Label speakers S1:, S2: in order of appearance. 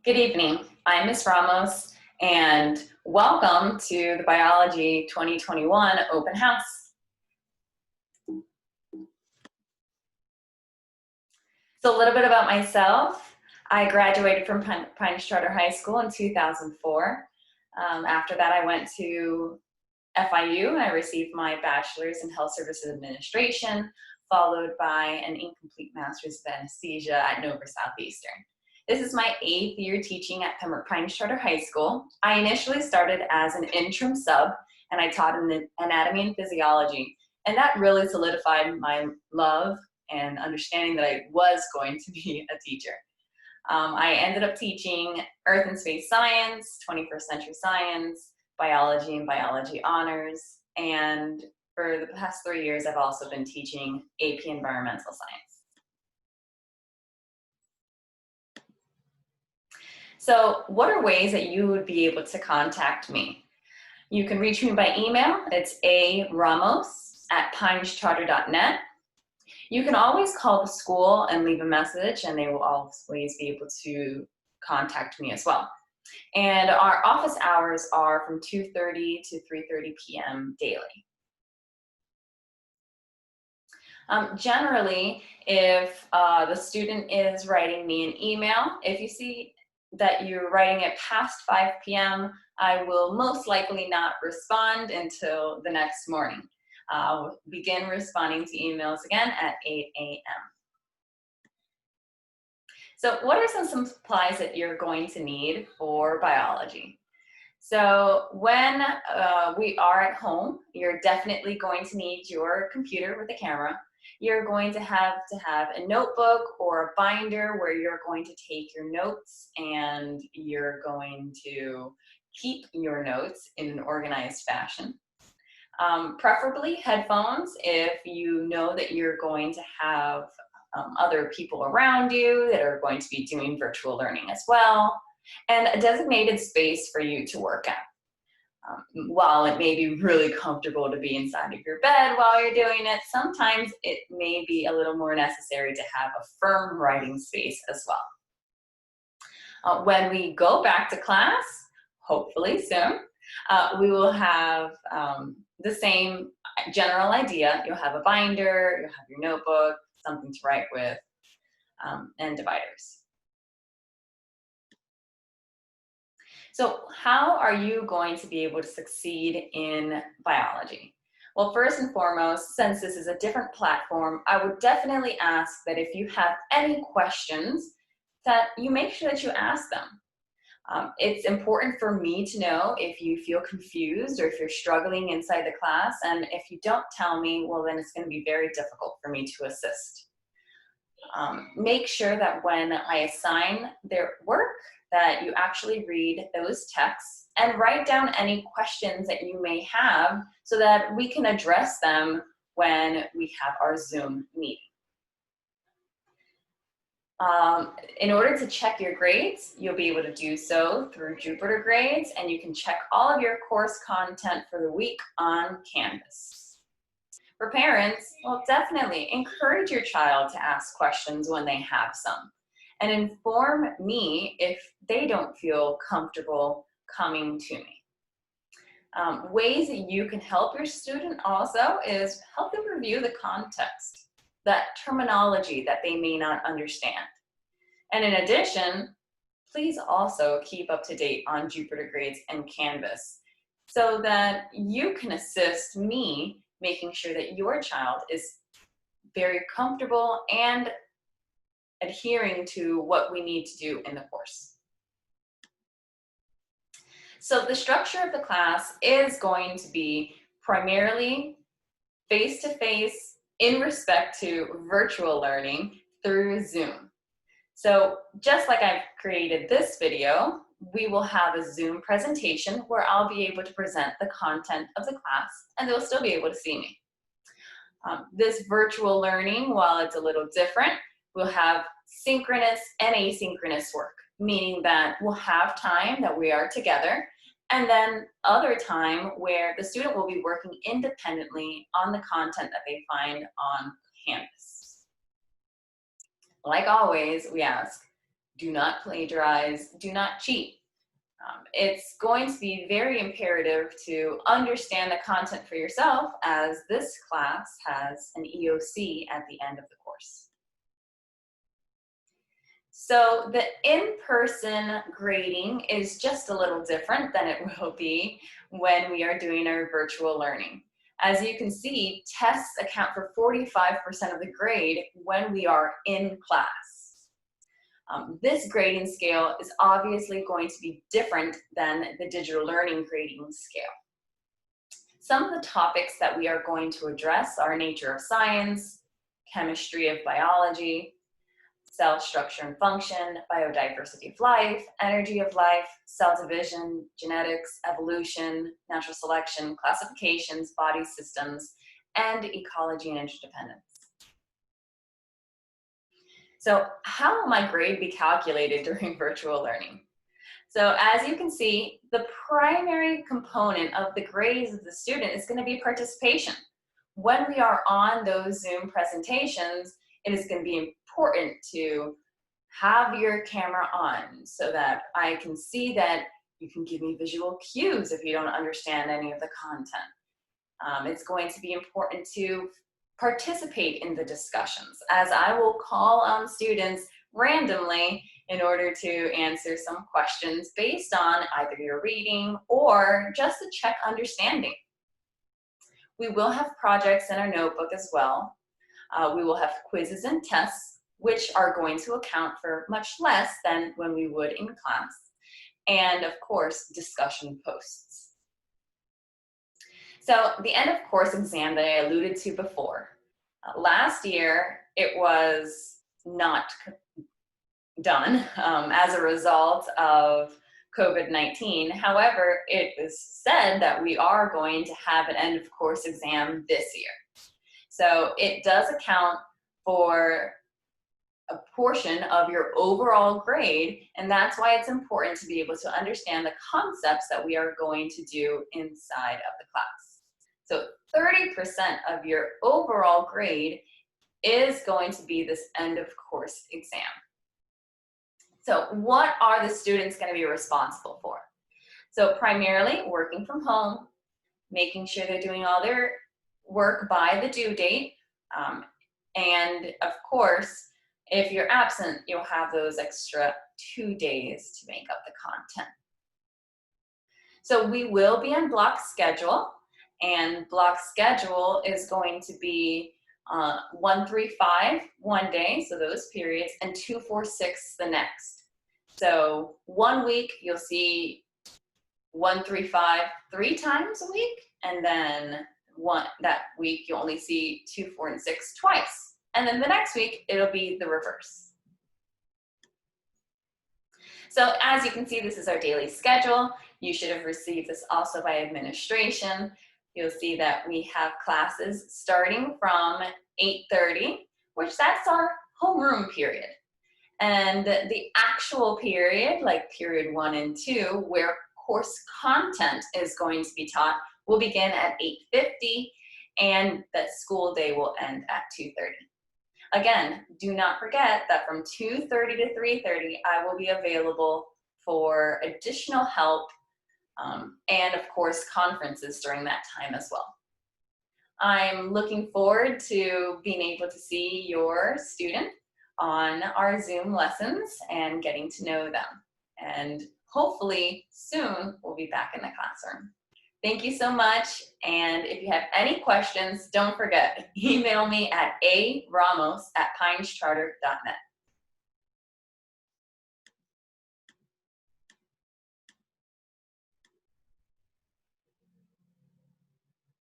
S1: Good evening. I'm Ms. Ramos, and welcome to the Biology 2021 Open House. So a little bit about myself. I graduated from Pines Charter High School in 2004. After that, I went to FIU and I received my bachelor's in Health Services Administration, followed by an incomplete master's of anesthesia at Nova Southeastern. This is my 8th year teaching at Pines Charter High School. I initially started as an interim sub, and I taught in anatomy and physiology, and that really solidified my love and understanding that I was going to be a teacher. I ended up teaching Earth and Space Science, 21st Century Science, Biology and Biology Honors, and for the past 3 years, I've also been teaching AP Environmental Science. So what are ways that you would be able to contact me? You can reach me by email. It's aramos@pinescharter.net. You can always call the school and leave a message, and they will always be able to contact me as well. And our office hours are from 2:30 to 3:30 p.m. daily. Generally, if the student is writing me an email, if you see that you're writing it past 5 p.m., I will most likely not respond until the next morning. I'll begin responding to emails again at 8 a.m. So what are some supplies that you're going to need for biology? So when we are at home, you're definitely going to need your computer with a camera. You're going to have a notebook or a binder where you're going to take your notes, and you're going to keep your notes in an organized fashion. Preferably headphones if you know that you're going to have other people around you that are going to be doing virtual learning as well, and a designated space for you to work at. While it may be really comfortable to be inside of your bed while you're doing it, sometimes it may be a little more necessary to have a firm writing space as well. When we go back to class, hopefully soon, we will have the same general idea. You'll have a binder, you'll have your notebook, something to write with, and dividers. So how are you going to be able to succeed in biology? Well, first and foremost, since this is a different platform, I would definitely ask that if you have any questions, that you make sure that you ask them. It's important for me to know if you feel confused or if you're struggling inside the class, and if you don't tell me, well, then it's going to be very difficult for me to assist. Make sure that when I assign their work, that you actually read those texts and write down any questions that you may have so that we can address them when we have our Zoom meeting. In order to check your grades, you'll be able to do so through Jupiter Grades, and you can check all of your course content for the week on Canvas. For parents, well, definitely encourage your child to ask questions when they have some, and inform me if they don't feel comfortable coming to me. Ways that you can help your student also is help them review the context, that terminology that they may not understand. And in addition, please also keep up to date on Jupiter Grades and Canvas so that you can assist me making sure that your child is very comfortable and adhering to what we need to do in the course. So the structure of the class is going to be primarily face-to-face in respect to virtual learning through Zoom. So just like I've created this video, we will have a Zoom presentation where I'll be able to present the content of the class, and they'll still be able to see me. This virtual learning, while it's a little different, we'll have synchronous and asynchronous work, meaning that we'll have time that we are together, and then other time where the student will be working independently on the content that they find on Canvas. Like always, we ask, do not plagiarize, do not cheat. It's going to be very imperative to understand the content for yourself, as this class has an EOC at the end of the course. So the in-person grading is just a little different than it will be when we are doing our virtual learning. As you can see, tests account for 45% of the grade when we are in class. This grading scale is obviously going to be different than the digital learning grading scale. Some of the topics that we are going to address are nature of science, chemistry of biology, cell structure and function, biodiversity of life, energy of life, cell division, genetics, evolution, natural selection, classifications, body systems, and ecology and interdependence. So how will my grade be calculated during virtual learning? So as you can see, the primary component of the grades of the student is going to be participation. When we are on those Zoom presentations, it is going to be important to have your camera on so that I can see that you can give me visual cues if you don't understand any of the content. It's going to be important to participate in the discussions, as I will call on students randomly in order to answer some questions based on either your reading or just to check understanding. We will have projects in our notebook as well. We will have quizzes and tests, which are going to account for much less than when we would in class. And of course, discussion posts. So the end of course exam that I alluded to before. Last year, it was not done as a result of COVID-19. However, it is said that we are going to have an end of course exam this year. So it does account for a portion of your overall grade, and that's why it's important to be able to understand the concepts that we are going to do inside of the class. So 30% of your overall grade is going to be this end of course exam. So what are the students going to be responsible for? So primarily working from home, making sure they're doing all their work by the due date, and of course, if you're absent, you'll have those extra 2 days to make up the content. So we will be on block schedule, and block schedule is going to be 1-3-5 one day, so those periods, and 2-4-6 the next. So 1 week you'll see 1-3-5 3 times a week, and then that week you'll only see 2, 4, and 6 twice. And then the next week, it'll be the reverse. So as you can see, this is our daily schedule. You should have received this also by administration. You'll see that we have classes starting from 8:30, which that's our homeroom period. And the actual period, like period 1 and 2, where course content is going to be taught, will begin at 8:50, and that school day will end at 2:30. Again, do not forget that from 2:30 to 3:30, I will be available for additional help and of course conferences during that time as well. I'm looking forward to being able to see your student on our Zoom lessons and getting to know them. And hopefully soon we'll be back in the classroom. Thank you so much, and if you have any questions, don't forget, email me at aramos@pinescharter.net.